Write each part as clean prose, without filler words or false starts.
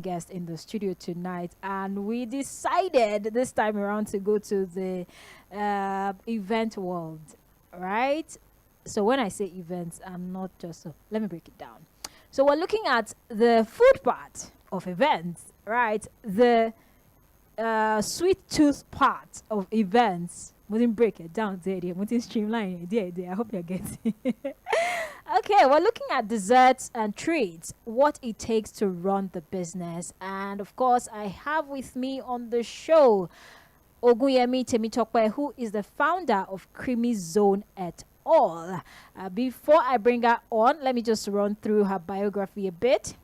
guest in the studio tonight, and we decided this time around to go to the event world, right? So when I say events, I'm not just so. Let me break it down. So we're looking at the food part of events, right? The sweet tooth part of events. We didn't break it down there. We didn't streamline it there. I hope you're getting. Okay, we're looking at desserts and treats, what it takes to run the business. And of course, I have with me on the show Oguyemi Temitokwe, who is the founder of Creamy Zone et al. Before I bring her on, let me just run through her biography a bit.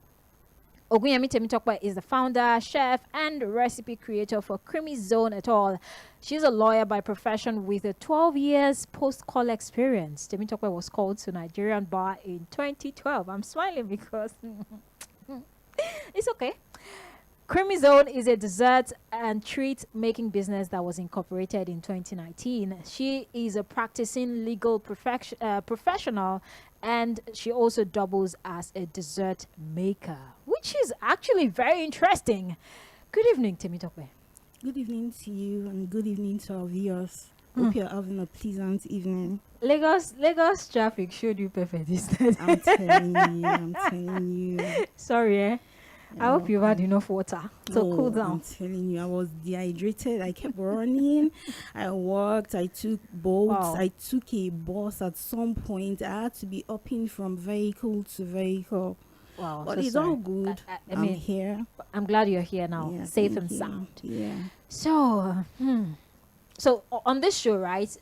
Ogunyemi Temitokwe is the founder, chef, and recipe creator for Creamy Zone et al. She's a lawyer by profession with a 12 years post-call experience. Temitokwe was called to Nigerian bar in 2012. I'm smiling because it's okay. Creamy Zone is a dessert and treat making business that was incorporated in 2019. She is a practicing legal professional, and she also doubles as a dessert maker, which is actually very interesting. Good evening, Temitokwe. Good evening to you, and good evening to our viewers. Hope you're having a pleasant evening. Lagos traffic showed you perfect this time. I'm telling you. Sorry, I hope you've had enough water. So cool down. I'm telling you, I was dehydrated. I kept running. I walked. I took boats. Wow. I took a bus at some point. I had to be upping from vehicle to vehicle. Wow, But so it's sorry. all good. I mean, I'm here. I'm glad you're here now, Yeah, safe thank and you. sound. Yeah. So on this show, right?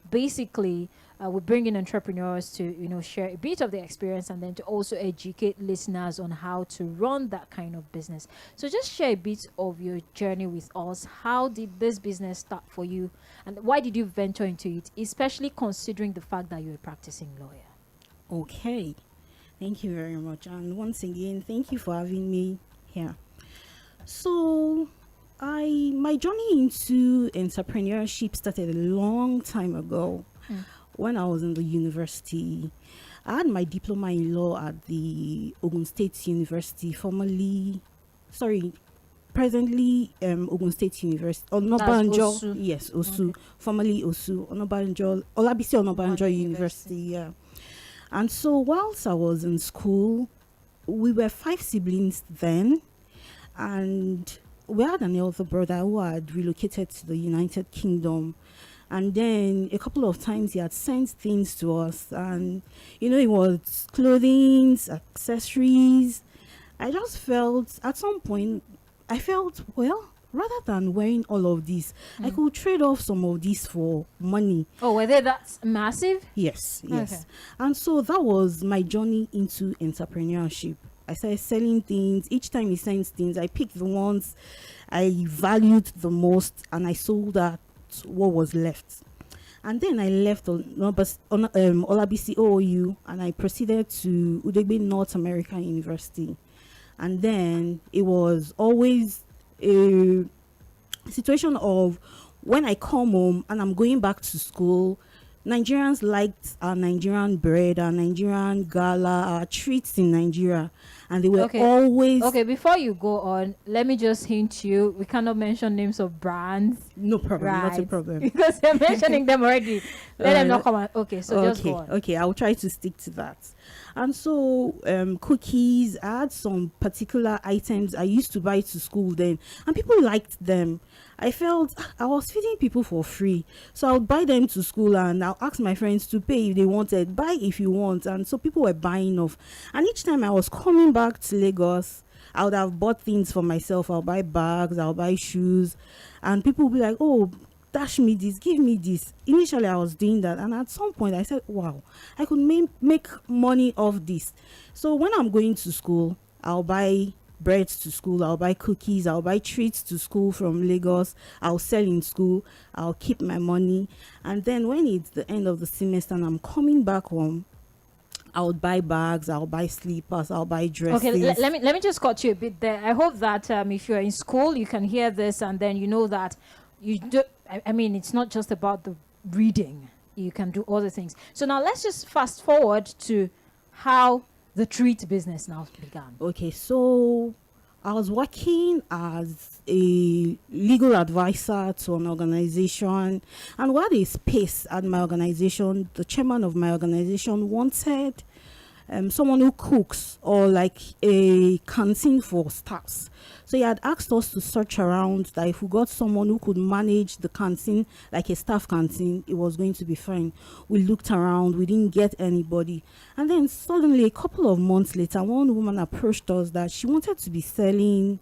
Basically, we bring in entrepreneurs to share a bit of their experience, and then to also educate listeners on how to run that kind of business. So just share a bit of your journey with us. How did this business start for you, and why did you venture into it, especially considering the fact that you're a practicing lawyer? Okay. Thank you very much. And once again, thank you for having me here. So, my journey into entrepreneurship started a long time ago when I was in the university. I had my diploma in law at the Ogun State University, presently Ogun State University, Onobanjo. Osu. Yes, Osu, Okay. formerly Osu, Onobanjo, Olabisi Onobanjo University, yeah. And so whilst I was in school, we were 5 siblings then, and we had an elder brother who had relocated to the United Kingdom. And then a couple of times he had sent things to us, and it was clothing, accessories. I just felt at some point, well, rather than wearing all of this, I could trade off some of this for money. Oh, were they that massive? Yes. Okay. And so that was my journey into entrepreneurship. I started selling things. Each time he sends things, I picked the ones I valued the most, and I sold that what was left. And then I left Olabisi OOU, and I proceeded to Udegbe North American University. And then it was always a situation of when I come home and I'm going back to school, Nigerians liked our Nigerian bread, our Nigerian gala, our treats in Nigeria, and they were always Okay, before you go on, let me just hint you, we cannot mention names of brands. no problem, not a Right. problem. Because you're mentioning them already. Let them not come on. Okay, so just go on. Okay, I'll try to stick to that. And so cookies, I had some particular items I used to buy to school then, and people liked them. I felt I was feeding people for free, so I would buy them to school, and I'll ask my friends to pay if they wanted. Buy if you want. And so people were buying off, and each time I was coming back to Lagos, I would have bought things for myself. I'll buy bags, I'll buy shoes, and people would be like, oh, dash me this, give me this. Initially I was doing that, and at some point I said, wow, I could make money off this. So when I'm going to school, I'll buy bread to school, I'll buy cookies, I'll buy treats to school from Lagos, I'll sell in school, I'll keep my money. And then when it's the end of the semester and I'm coming back home, I'll buy bags, I'll buy slippers, I'll buy dresses. Okay, let me just cut you a bit there. I hope that if you're in school, you can hear this, and then you know that you do. I mean, it's not just about the reading. You can do other things. So now let's just fast forward to how the treat business now began. Okay, so I was working as a legal advisor to an organization, and we had a space at my organization. The chairman of my organization wanted someone who cooks or like a canteen for staffs. So he had asked us to search around that if we got someone who could manage the canteen, like a staff canteen, it was going to be fine. We looked around, we didn't get anybody. And then suddenly, a couple of months later, one woman approached us that she wanted to be selling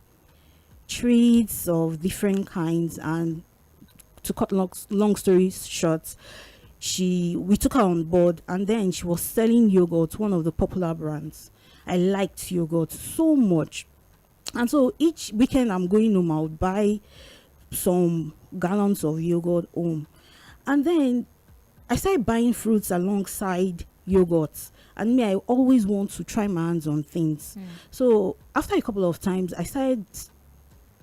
treats of different kinds. And to cut long story short, we took her on board, and then she was selling yogurt, one of the popular brands. I liked yogurt so much, and so each weekend I'm going home, I would buy some gallons of yogurt home. And then I started buying fruits alongside yogurt, and me, I always want to try my hands on things. So after a couple of times I started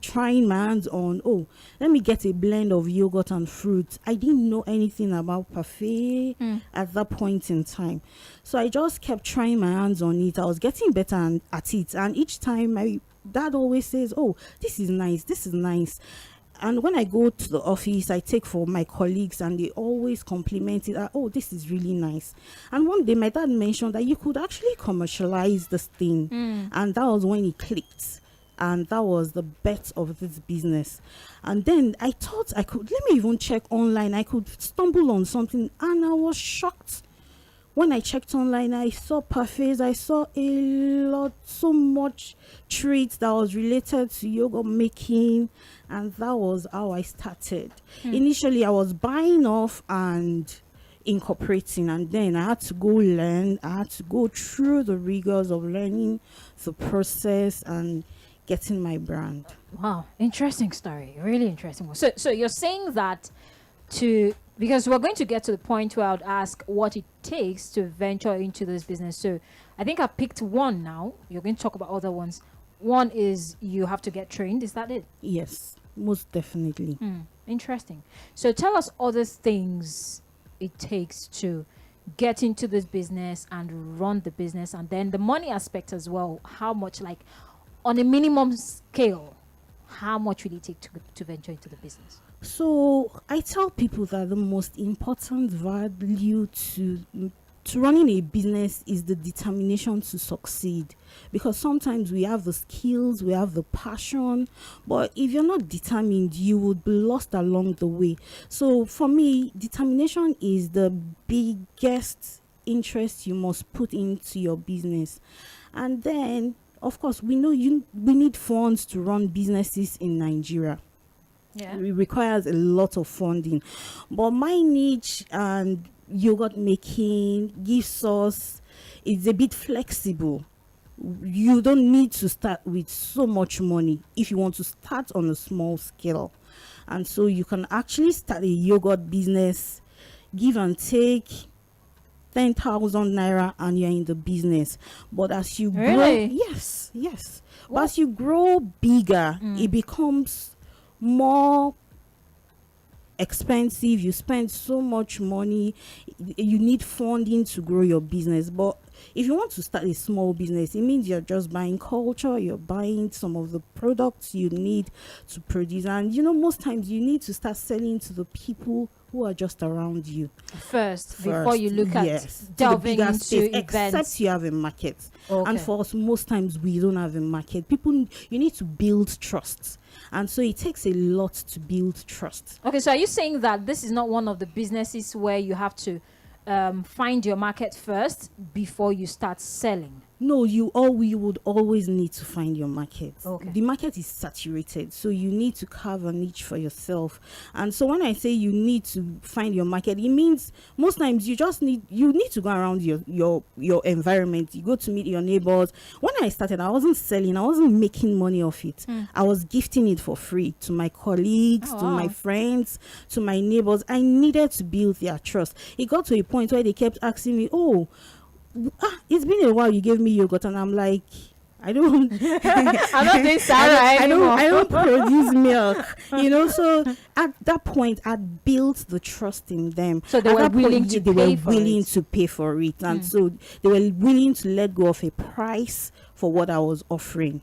trying my hands on, oh, let me get a blend of yogurt and fruit. I didn't know anything about parfait at that point in time, so I just kept trying my hands on it. I was getting better at it, and each time my dad always says, oh, this is nice, this is nice. And when I go to the office, I take for my colleagues, and they always compliment it. Oh, this is really nice. And one day, my dad mentioned that you could actually commercialize this thing, and that was when it clicked. And that was the bet of this business. And then I thought I could, let me even check online. I could stumble on something, and I was shocked. When I checked online, I saw parfaits. I saw a lot, so much treats that was related to yogurt making, and that was how I started. Initially, I was buying off and incorporating, and then I had to go learn. I had to go through the rigors of learning the process and getting my brand. Wow, interesting story. Really interesting one. So you're saying that because we're going to get to the point where I would ask what it takes to venture into this business. So I think I picked one now. You're going to talk about other ones. One is you have to get trained. Is that it? Yes, most definitely. Interesting. So tell us other things it takes to get into this business and run the business, and then the money aspect as well. How much, like on a minimum scale, how much will it take to venture into the business? So I tell people that the most important value to running a business is the determination to succeed, because sometimes we have the skills, we have the passion, but if you're not determined, you would be lost along the way. So for me, determination is the biggest interest you must put into your business. And then of course, we know we need funds to run businesses in Nigeria. Yeah. It requires a lot of funding. But my niche and yogurt making gives us, it's a bit flexible. You don't need to start with so much money if you want to start on a small scale. And so you can actually start a yogurt business, give and take 10,000 naira, and you're in the business. But as you Really? grow, yes. But as you grow bigger, it becomes more expensive. You spend so much money. You need funding to grow your business. But if you want to start a small business, it means you're just buying culture, you're buying some of the products you need to produce. And most times you need to start selling to the people who are just around you first before you look at delving into space, events. except you have a market. Okay. And for us, most times we don't have a market. You need to build trust, and so it takes a lot to build trust. Okay, so are you saying that this is not one of the businesses where you have to find your market first before you start selling? No, you would always need to find your market. Okay. The market is saturated, so you need to carve a niche for yourself. And so when I say you need to find your market, it means most times you need to go around your environment. You go to meet your neighbors. When I started, I wasn't selling, I wasn't making money off it. I was gifting it for free to my colleagues, to my friends, to my neighbors. I needed to build their trust. It got to a point where they kept asking me, oh, it's been a while you gave me yogurt, and I'm like, I don't I'm not doing Sarah anymore. I don't produce milk, so at that point I built the trust in them. So they were willing to pay for it, and so they were willing to let go of a price for what I was offering.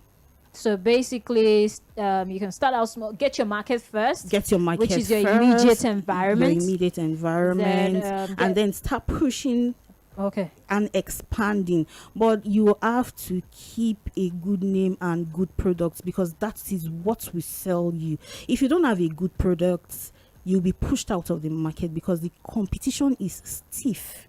So basically, you can start out small, get your market first, Get your which market is your immediate first, your environment. immediate Then environment, and then start pushing okay. and expanding. But you have to keep a good name and good products, because that is what will sell you. If you don't have a good product, you'll be pushed out of the market because the competition is stiff.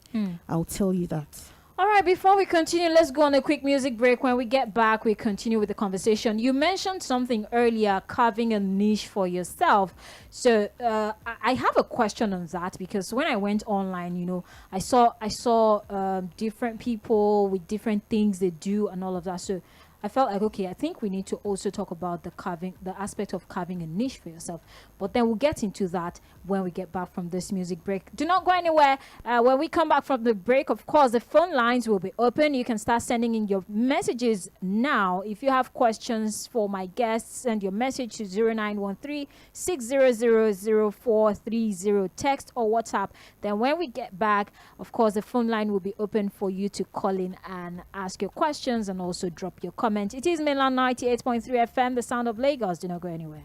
I'll tell you that. All right, before we continue, let's go on a quick music break. When we get back, we continue with the conversation. You mentioned something earlier, carving a niche for yourself. So I have a question on that, because when I went online, I saw different people with different things they do and all of that. So I felt like, okay, I think we need to also talk about the aspect of carving a niche for yourself. But then we'll get into that when we get back from this music break. Do not go anywhere. When we come back from the break, of course, the phone lines will be open. You can start sending in your messages now. If you have questions for my guests, send your message to 0913 600 text or WhatsApp. Then when we get back, of course, the phone line will be open for you to call in and ask your questions and also drop your comments. It is Mainland 98.3 FM, the sound of Lagos. Do not go anywhere.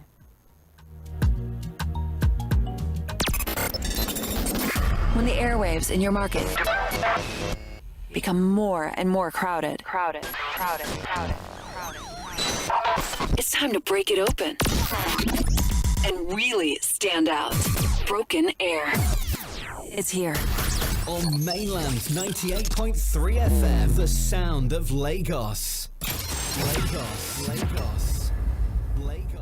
When the airwaves in your market become more and more crowded, it's time to break it open and really stand out. Broken Air is here. On Mainland 98.3 FM, the sound of Lagos. Lagos, Lagos, Lagos.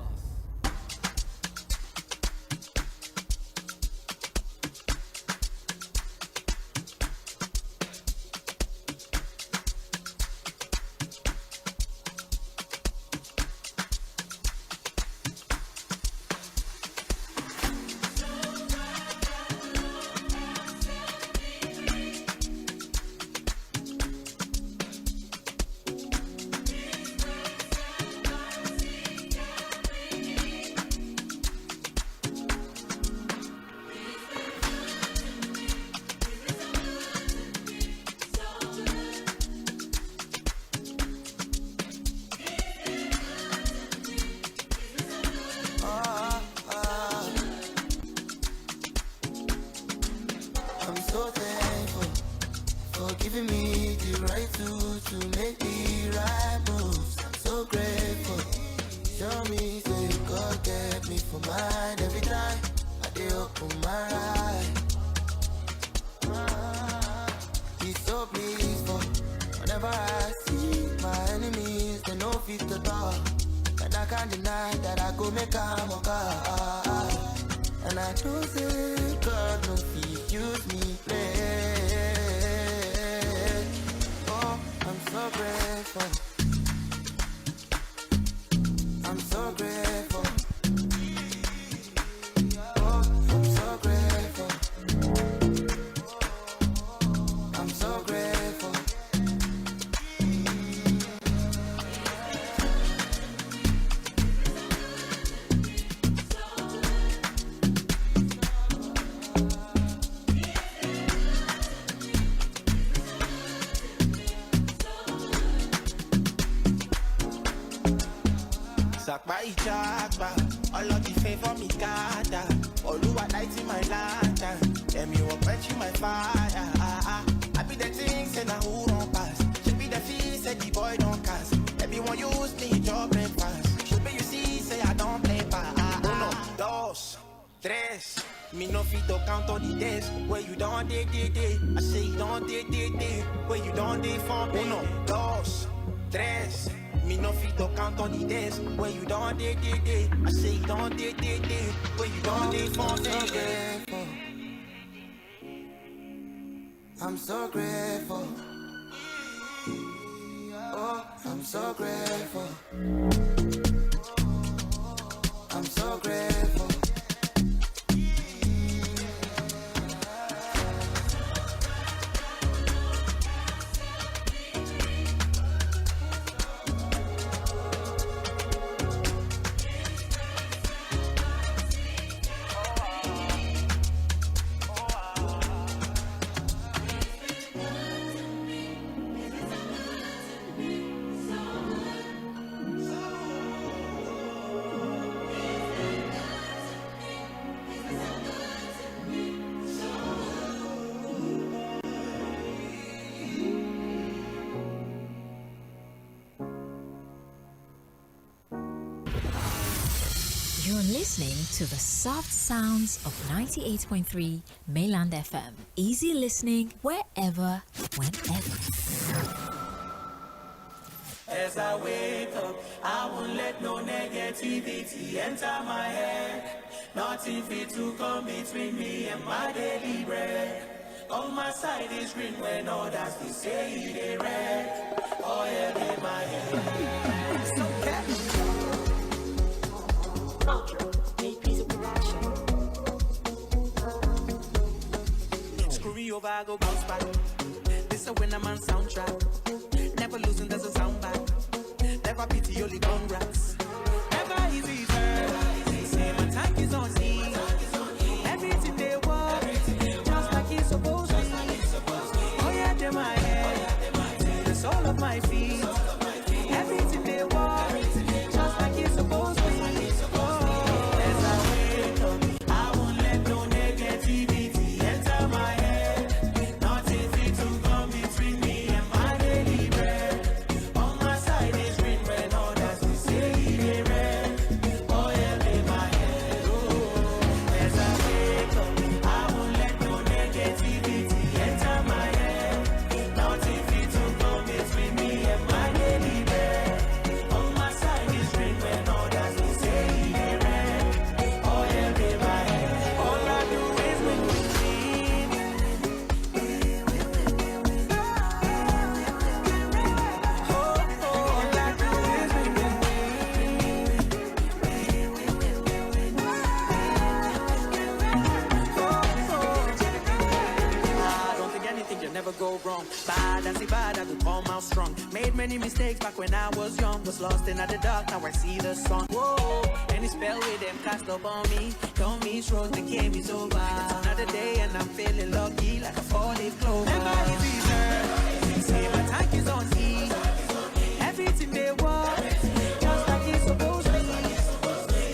All of the favor me gather. Oluwa light in my lantern. Them you will quench my fire. I be the things and who don't pass. She be the fees and the boy don't cast. Everyone use me job breakfast. Should be you see say I don't play pa. Uno, dos, tres. Me no fit to count all the days where you don't day. I say you don't day. Where you don't day for me. Uno, dos, tres. Me no fit to count on the days where you don't day. I say you don't day. Where you don't day for me. I'm so grateful. Oh, I'm so grateful. I'm so grateful. You're listening to the soft sounds of 98.3 Mainland FM. Easy listening wherever, whenever. As I wake up, I won't let no negativity enter my head. Nothing fit to come between me and my daily bread. On my side is green when others they say they red. Oil in my head. So screw me over, I go bounce back. This a when I'm on soundtrack. Never losing, there's a sound back. Never pity, only congrats. Never easy, sir. Say my tank is on E. Everything they want, just like it's supposed to be. Oh yeah, they're my head, the sole of my feet. Everything they want, just like it's supposed to be. Oh, as I wake up, I won't let no negativity enter my head. Nothing fit to come between me and my daily bread. On my side is green when others will say they red. Oh yeah, in my head. Oh, as I wake up, I won't let no negativity enter my head. Nothing fit to come between me and my daily bread. On my side is green when others will say they red. Oh yeah, in my head. All I do is win, win, win. All I do is win, I don't think anything can never go wrong. Bad as the bad, I could come out strong. Made many mistakes back when I was young. Was lost in the dark, now I see the sun. Whoa, any spell with them cast up on me. Don't miss rose, the game is over. It's another day and I'm feeling lucky like a four-leaf clover. Never easy, sir. See my tank is on E. Everything they want, just like it's supposed to be.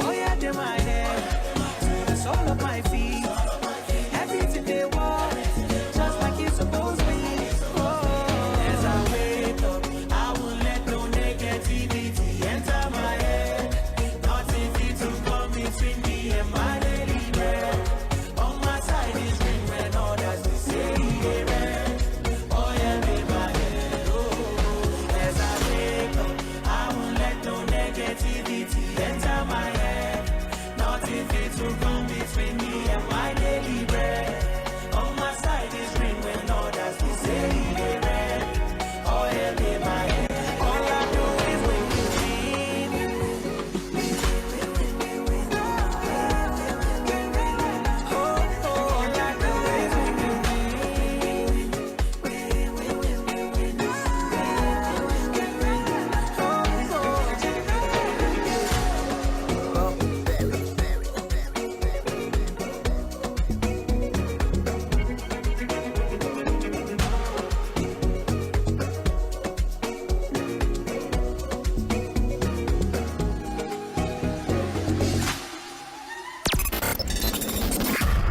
Oh yeah, they're my head, the sole of my feet. Everything they want, just like it's supposed to be. Oh, as I wake up, I won't let no negativity enter my head. Nothing fit to come between me and my daily bread. On my side is green when others will say they red. Oh yeah, in my head. Oh, as I wake up, I won't let no negativity enter my head. Nothing fit to come between me and my daily bread. On my side is green when others will say they red. Oh yeah, in my head. All I do is win, win, win. Oh, all I do is win, win, win.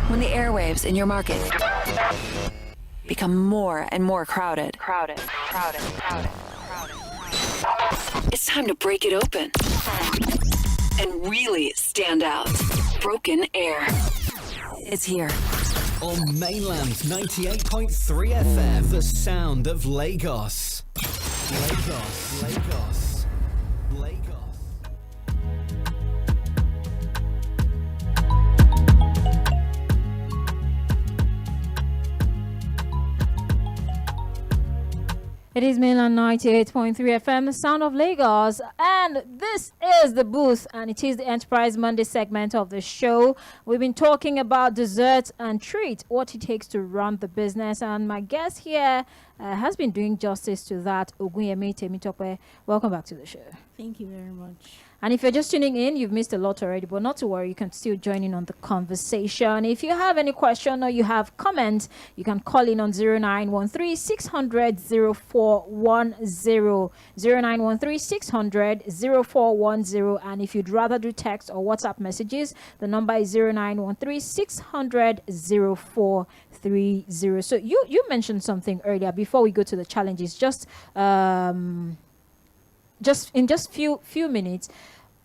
When the airwaves in your market become more and more crowded. It's time to break it open and really stand out. Broken Air. It's here. On Mainland 98.3 FM, the sound of Lagos. Lagos, Lagos, Lagos. It is Mainland 98.3 FM, the sound of Lagos, and this is the booth, and it is the Enterprise Monday segment of the show. We've been talking about desserts and treats, what it takes to run the business, and my guest here has been doing justice to that. Ogunyemi Temitope, welcome back to the show. Thank you very much. And if you're just tuning in, you've missed a lot already, but not to worry, you can still join in on the conversation. If you have any question or you have comments, you can call in on 0913 600 0410, 0913 600 0410. And if you'd rather do text or WhatsApp messages, the number is 0913 600 0430. So you mentioned something earlier before we go to the challenges, just in few minutes.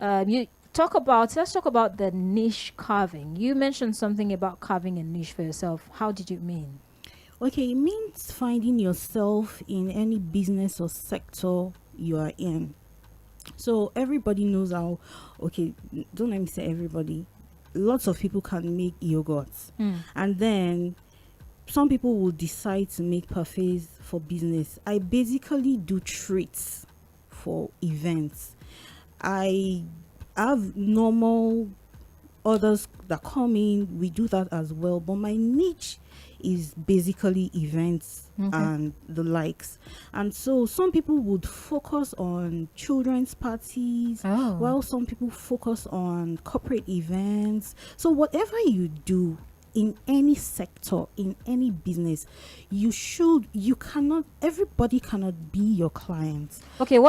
You let's talk about the niche carving. You mentioned something about carving a niche for yourself. How did you mean? Okay, it means finding yourself in any business or sector you are in. So everybody knows how, okay, don't let me say everybody. Lots of people can make yogurts. And then some people will decide to make parfaits for business. I basically do treats for events. I have normal others that come in, we do that as well. But my niche is basically events and the likes. And so some people would focus on children's parties, while some people focus on corporate events. So whatever you do in any sector, in any business, you cannot, everybody cannot be your client. Okay,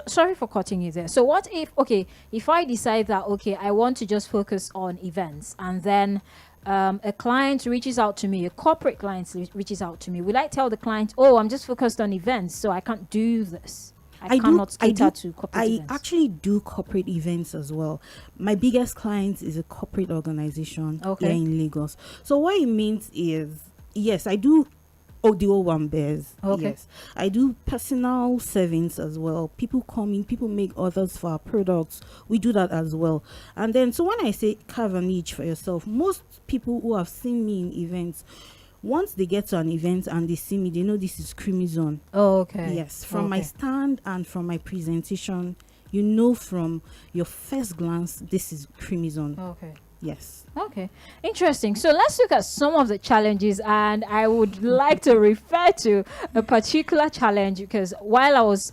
sorry for cutting you there. So what if, okay, if I decide that, okay, I want to just focus on events, and then a client reaches out to me, a corporate client reaches out to me, will I tell the client, oh, I'm just focused on events, so I can't do this? I cannot cater to corporate events. I actually do corporate events as well. My biggest client is a corporate organization here in Lagos. So what it means is, yes, I do audio one bears. Yes, I do personal savings as well. People come in, people make orders for our products. We do that as well. And then, so when I say carve a niche for yourself, most people who have seen me in events, once they get to an event and they see me, they know this is Creamy Zone. Yes, from my stand and from my presentation, you know from your first glance, this is Creamy Zone. Yes. Okay, interesting. So let's look at some of the challenges, and I would like to refer to a particular challenge, because while I was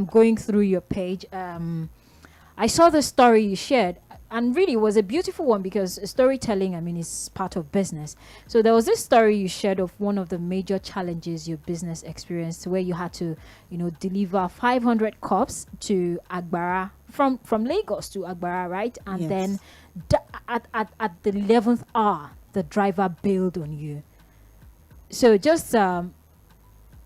going through your page, I saw the story you shared, and really it was a beautiful one, because storytelling, I mean, is part of business. So there was this story you shared of one of the major challenges your business experienced, where you had to, deliver 500 cups to Agbara, from Lagos to Agbara, right? And then at the 11th hour, the driver bailed on you. So just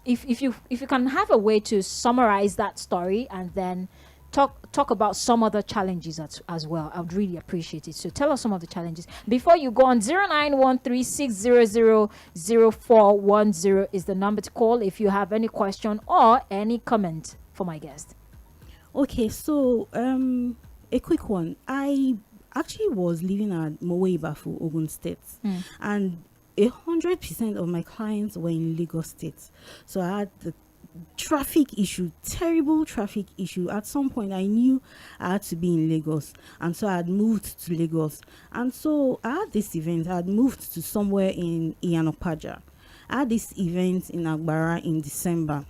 if you can have a way to summarize that story, and then talk about some other challenges as well, I would really appreciate it. So tell us some of the challenges before you go on. 0913-600-0410 is the number to call if you have any question or any comment for my guest. Okay, so a quick one. I actually was living at Mowe Ibafu, Ogun State, and 100% of my clients were in Lagos State. So I had the traffic issue, terrible traffic issue. At some point I knew I had to be in Lagos, and so I had moved to Lagos. And so I had this event, I had moved to somewhere in Iyanopaja. I had this event in Agbara in December,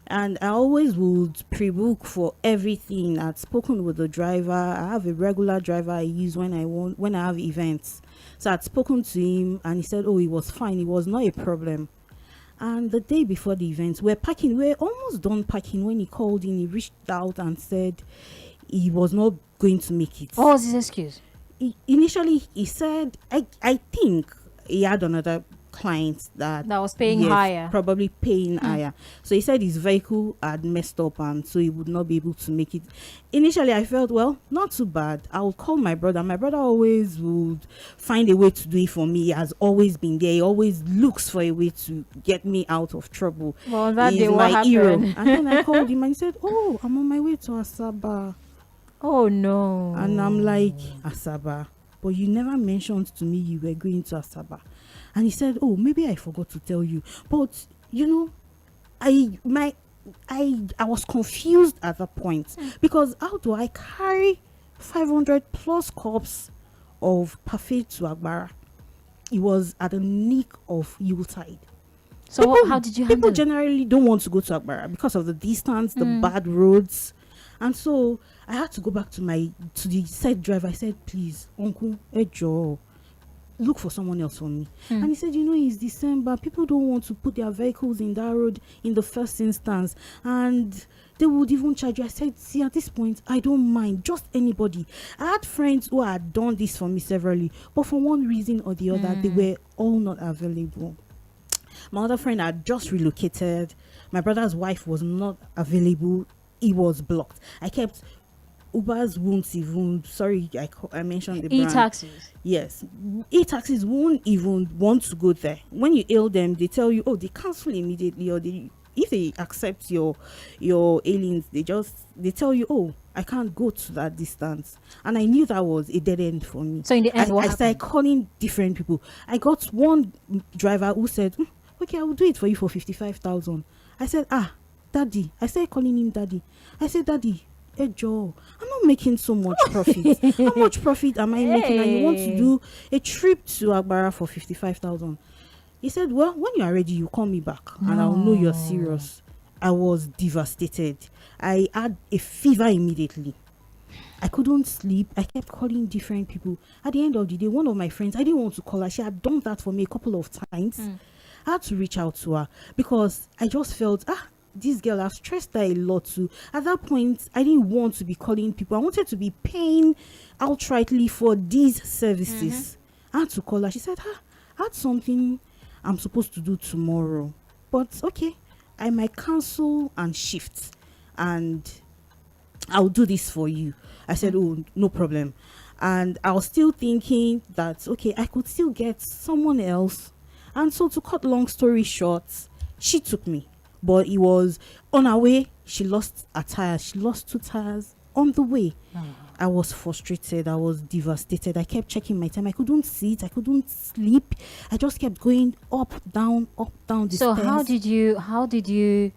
and I always would pre-book for everything. I'd spoken with the driver. I have a regular driver I use when I have events. So I'd spoken to him, and he said, oh, it was fine, it was not a problem. And the day before the event, we're almost done packing, when he called in. He reached out and said he was not going to make it. What was his excuse? Initially, he said, I think he had another client that was paying higher. Probably paying higher. So he said his vehicle had messed up, and so he would not be able to make it. Initially, I felt, well, not too bad. I would call my brother. My brother always would find a way to do it for me. He has always been there. He always looks for a way to get me out of trouble. Well, that day, what happened? Hero. And then I called him and he said, oh, I'm on my way to Asaba. Oh, no. And I'm like, Asaba? But you never mentioned to me you were going to Asaba. And he said, oh, maybe I forgot to tell you. But, I was confused at that point. Because how do I carry 500 plus cups of parfait to Agbara? It was at the nick of Yuletide. So how did you handle it? People generally don't want to go to Agbara because of the distance, the bad roads. And so I had to go back to the said driver. I said, please, Uncle, Ejo, look for someone else for me. And he said, it's December. People don't want to put their vehicles in that road in the first instance. And they would even charge you. I said, see, at this point, I don't mind. Just anybody. I had friends who had done this for me severally. But for one reason or the other, they were all not available. My other friend had just relocated. My brother's wife was not available. It was blocked. I kept Ubers won't even, sorry, I mentioned the brand. E-taxis. Yes, e-taxis won't even want to go there. When you hail them, they tell you, oh, they cancel immediately, or if they accept your aliens, they tell you, oh, I can't go to that distance. And I knew that was a dead end for me. So in the end, what I started happened? calling different people. I got one driver who said, okay, I will do it for you for 55,000. I said, daddy. I started calling him daddy. I said, daddy, hey Joe, I'm not making so much profit. How much profit am I making? And you want to do a trip to Agbara for 55,000? He said, well, when you are ready, you call me back and I'll know you're serious. I was devastated. I had a fever immediately. I couldn't sleep. I kept calling different people. At the end of the day, one of my friends, I didn't want to call her. She had done that for me a couple of times. I had to reach out to her because I just felt, this girl, I've stressed her a lot too. At that point, I didn't want to be calling people. I wanted to be paying outrightly for these services. I had to call her. She said, I had something I'm supposed to do tomorrow. But okay, I might cancel and shift. And I'll do this for you. I said, oh, no problem. And I was still thinking that, okay, I could still get someone else. And so to cut long story short, she took me. But it was on her way, she lost a tire. She lost 2 tires on the way. I was frustrated. I was devastated. I kept checking my time. I couldn't sit. I couldn't sleep. I just kept going up, down the So stairs. how did you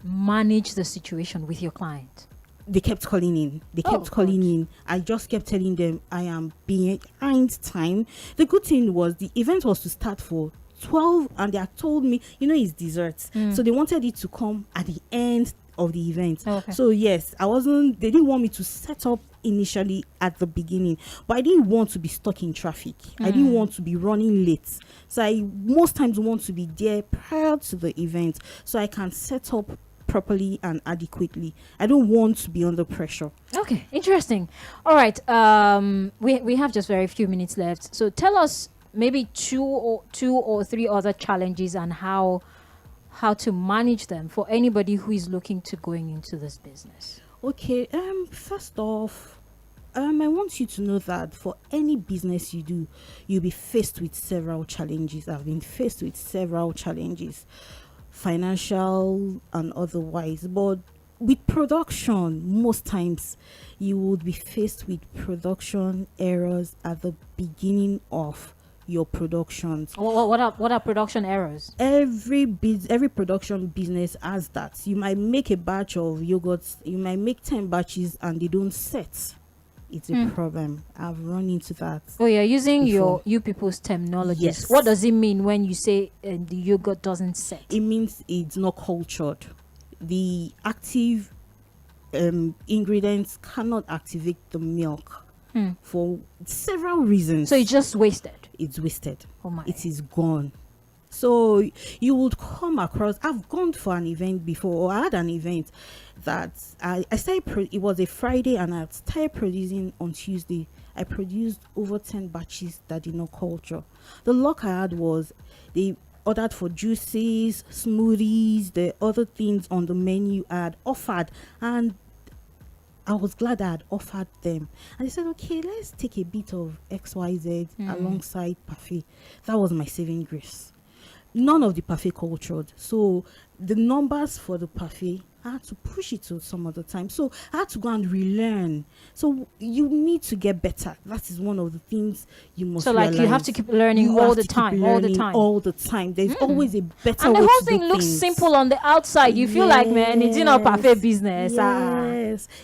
manage the situation with your client? They kept calling in. In. I just kept telling them I am behind time. The good thing was the event was to start for 12 and they had told me, it's desserts. So they wanted it to come at the end of the event. Okay. So yes, they didn't want me to set up initially at the beginning, but I didn't want to be stuck in traffic. I didn't want to be running late. So I most times want to be there prior to the event so I can set up properly and adequately. I don't want to be under pressure. Okay, interesting. All right, we have just very few minutes left. So tell us maybe two or three other challenges and how to manage them for anybody who is looking to going into this business. Okay, first off, I want you to know that for any business you do, you'll be faced with several challenges. I've been faced with several challenges, financial and otherwise. But with production, most times you would be faced with production errors at the beginning of your productions. What are production errors? Every production business has that. You might make a batch of yogurts, you might make 10 batches and they don't set. It's a problem. I've run into that. Oh, you're using before. you people's terminologies. Yes. What does it mean when you say the yogurt doesn't set? It means it's not cultured. The active ingredients cannot activate the milk for several reasons. So it's just wasted. It's wasted. Oh my. It is gone. So you would come across, I've gone for an event before, or I had an event that I started, it was a Friday and I started producing on Tuesday. I produced over 10 batches that did not culture. The luck I had was they ordered for juices, smoothies, the other things on the menu I had offered, and I was glad I had offered them. And they said, okay, let's take a bit of XYZ alongside parfait. That was my saving grace. None of the parfait cultured. So the numbers for the parfait, I had to push it to some other time. So I had to go and relearn. So you need to get better. That is one of the things you must realize. So you have to keep learning You all have the to keep time, all the learning time. all the time. There's always a better And way the whole to thing do looks things. simple on the outside. You feel like, man, it's not perfect business.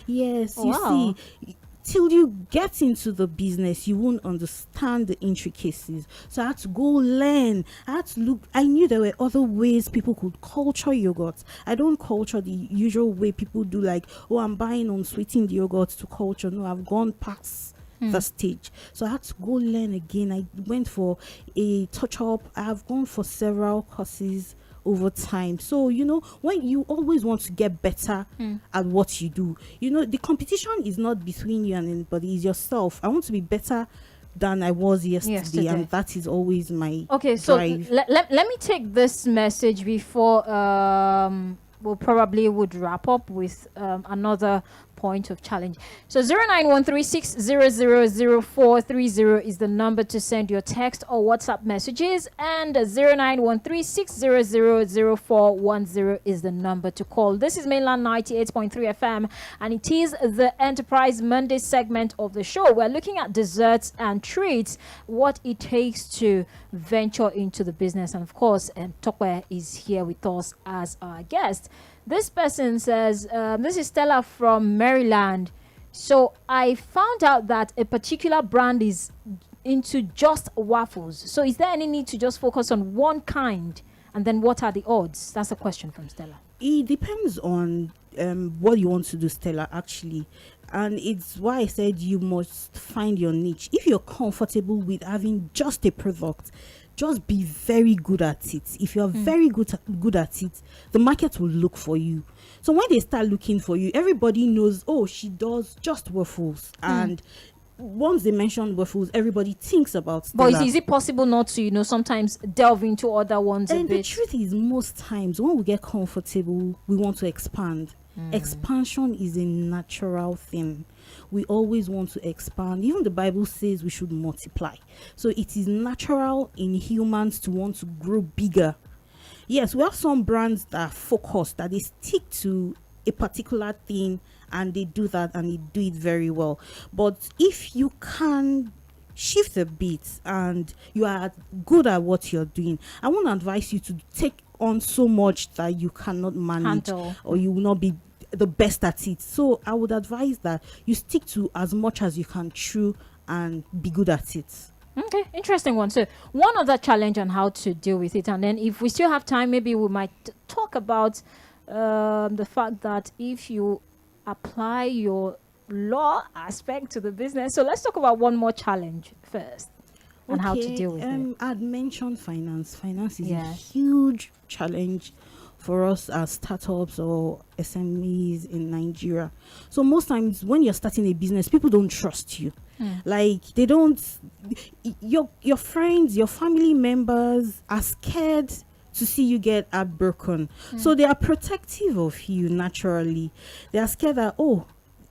Yes. Oh, You wow. see, till you get into the business, you won't understand the intricacies. So I had to go learn. I had to look. I knew there were other ways people could culture yogurt. I don't culture the usual way people do, like, oh, I'm buying unsweetened yogurt to culture. No, I've gone past the stage. So I had to go learn again. I went for a touch-up. I've gone for several courses over time. So when you always want to get better at what you do, the competition is not between you and anybody, it's yourself. I want to be better than I was yesterday. And that is always my Okay, so drive. let me take this message before we'll probably would wrap up with another point of challenge. So 091360000430 is the number to send your text or WhatsApp messages, and 091360000410 is the number to call. This is Mainland 98.3 FM, and it is the Enterprise Monday segment of the show. We're looking at desserts and treats, what it takes to venture into the business, and of course, Tokwe is here with us as our guest. This person says, this is Stella from Maryland. So I found out that a particular brand is into just waffles. So is there any need to just focus on one kind? And then what are the odds? That's a question from Stella. It depends on what you want to do, Stella, actually. And it's why I said you must find your niche. If you're comfortable with having just a product, just be very good at it. If you're very good at it, the market will look for you. So when they start looking for you, everybody knows, oh, she does just waffles. And once they mention waffles, everybody thinks about Stella. But is it possible not to, sometimes delve into other ones a And bit? the truth is, most times when we get comfortable, we want to expand. Expansion is a natural thing. We always want to expand. Even the Bible says we should multiply. So it is natural in humans to want to grow bigger. Yes, we have some brands that are focused, that they stick to a particular thing and they do that and they do it very well. But if you can shift a bit and you are good at what you're doing, I won't advise you to take on so much that you cannot manage or you will not be the best at it. So I would advise that you stick to as much as you can chew and be good at it. Okay, interesting one. So one other challenge on how to deal with it, and then if we still have time, maybe we might talk about the fact that if you apply your law aspect to the business. So let's talk about one more challenge first and how to deal with it. I'd mentioned finance. Finance is a huge challenge for us as startups or SMEs in Nigeria. So most times when you're starting a business, people don't trust you. Like they don't, your friends, your family members are scared to see you get heartbroken. So they are protective of you naturally. They are scared that, oh,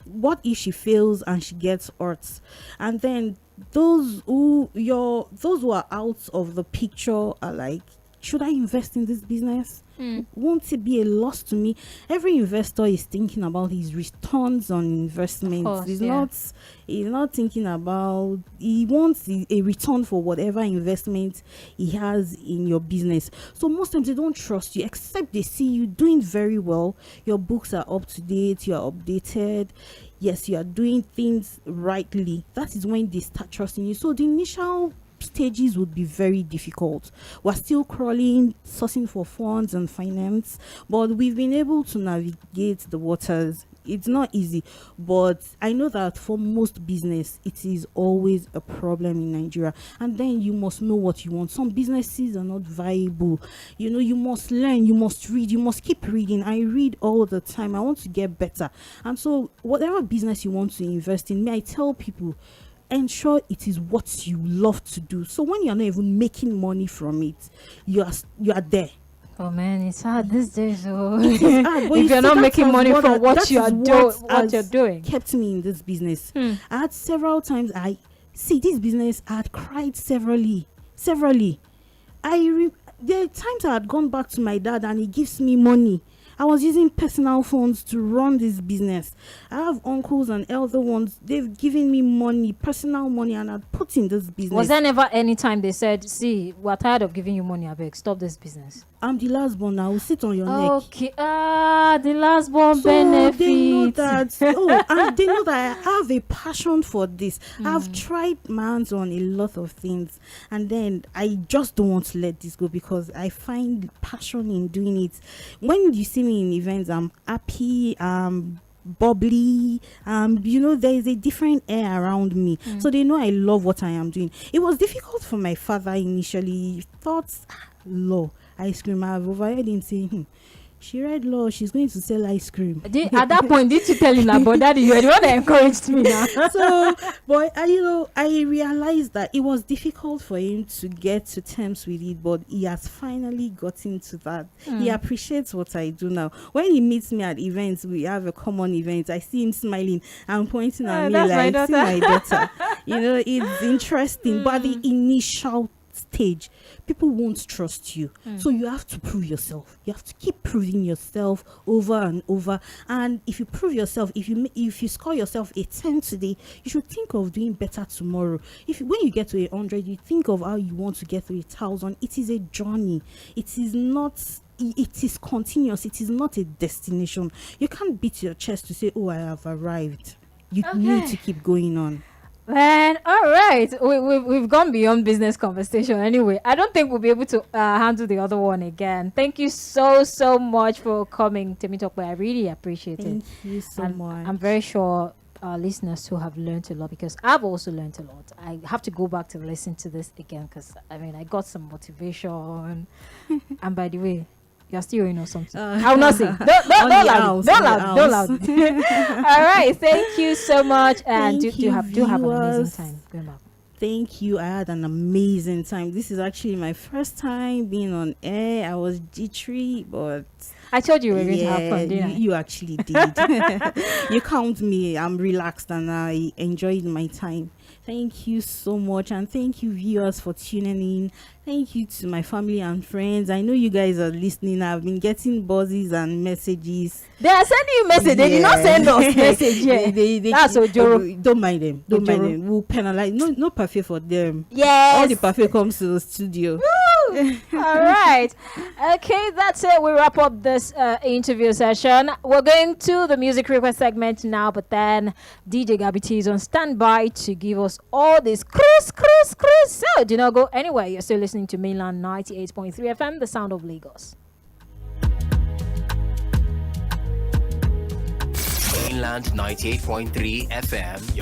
what if she fails and she gets hurt? And then those who are out of the picture are like, should I invest in this business? Won't it be a loss to me? Every investor is thinking about his returns on investments. He's not thinking about, he wants a return for whatever investment he has in your business. So most times they don't trust you, except they see you doing very well. Your books are up to date, you're updated. Yes, you are doing things rightly. That is when they start trusting you. So the initial stages would be very difficult. We're still crawling, sourcing for funds and finance, but we've been able to navigate the waters. It's not easy, but I know that for most business, it is always a problem in Nigeria. And then you must know what you want. Some businesses are not viable. You must learn, you must read, you must keep reading. I read all the time. I want to get better. And so whatever business you want to invest in, I tell people, ensure it is what you love to do. So when you're not even making money from it, you are there. Oh man, it's hard these days. If you're not making money from what you're doing, kept me in this business. I had several times. This business. I had cried severally. There are times I had gone back to my dad and he gives me money. I was using personal funds to run this business. I have uncles and elder ones. They've given me money, personal money, and I'd put in this business. Was there never any time they said, see, we're tired of giving you money, I beg, stop this business? I'm the last born. I will sit on your neck. Okay. The last born benefit. They know that. And they know that I have a passion for this. I've tried my hands on a lot of things, and then I just don't want to let this go because I find passion in doing it. When you see me in events, I'm happy, bubbly, there is a different air around me, so they know I love what I am doing. It was difficult for my father initially. He thought, law, ice cream, I've overheard him say, She read law. She's going to sell ice cream. At that point, did you tell him that? But daddy, you were the one that encouraged me now. So, but I realized that it was difficult for him to get to terms with it, but he has finally gotten to that. He appreciates what I do now. When he meets me at events, we have a common event. I see him smiling and pointing at me like, "See my daughter." It's interesting. But the initial stage, people won't trust you, so you have to prove yourself. You have to keep proving yourself over and over. And if you prove yourself, if you score yourself a 10 today, you should think of doing better tomorrow. When you get to 100, you think of how you want to get to 1,000. It is a journey. It is continuous. It is not a destination. You can't beat your chest to say, "Oh, I have arrived." You need to keep going on. Man, all right. We've gone beyond business conversation anyway. I don't think we'll be able to handle the other one again. Thank you so much for coming, Temitope. I really appreciate it. Thank you so much. I'm very sure our listeners who have learned a lot, because I've also learned a lot. I have to go back to listen to this again because, I got some motivation. And by the way, you're still owing us something. I will not say. Don't loud. All right. Thank you so much. And do have an amazing time going back. Thank you. I had an amazing time. This is actually my first time being on air. I was jittery, but I told you we were going to have fun, didn't I? You actually did. You count me. I'm relaxed and I enjoyed my time. Thank you so much, and thank you viewers for tuning in. Thank you to my family and friends. I know you guys are listening. I've been getting buzzes and messages. They are sending you message. They did not send us message yet. That's Ojoro. Don't mind them. Don't mind them. We'll penalize. No parfait for them. Yes. All the parfait comes to the studio. All right. Okay, that's it. We wrap up this interview session. We're going to the music request segment now, but then DJ Gabby T is on standby to give us all this cruise. So do not go anywhere. You're still listening to Mainland 98.3 FM, the sound of Lagos. Mainland 98.3 FM.